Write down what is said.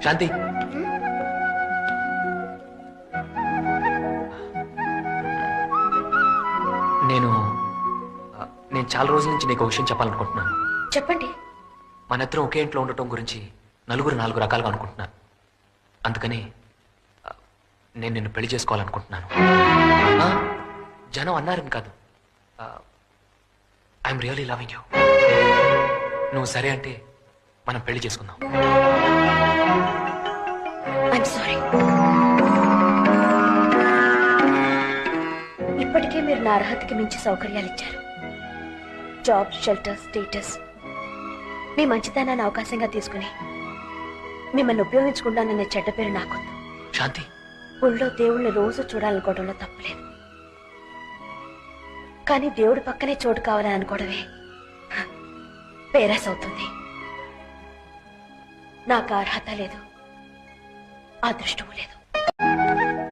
శాంతి, నేను చాలా రోజుల నుంచి నీకు ఒక విషయం చెప్పాలనుకుంటున్నాను. చెప్పండి. మనిద్దరం ఒకే ఇంట్లో ఉండటం గురించి నలుగురు 4 రకాలుగా అనుకుంటున్నాను. అందుకని నేను నిన్ను పెళ్లి చేసుకోవాలనుకుంటున్నాను. జనం అన్నారని కాదు, ఐఎమ్ రియలీ లవింగ్ యూ. నువ్వు సరే అంటే మనం పెళ్లి చేసుకుందాం. I'm sorry. ఇప్పటికే మీరు నా అర్హతకి మించి సౌకర్యాలు ఇచ్చారు. Job, shelter, status. మీ మంచితనాన్ని అవకాశంగా తీసుకుని మిమ్మల్ని ఉపయోగించుకుంటాననే చెడ్డ పేరు నాకొద్దు. శాంతి, గుళ్ళో దేవుణ్ణి రోజు చూడాలనుకోవడంలో తప్పులేదు, కానీ దేవుడి పక్కనే చోటు కావాలని అనుకోవడమే పేరాస్ అవుతుంది. నాకు అర్హత లేదు, అదృష్టము లేదు.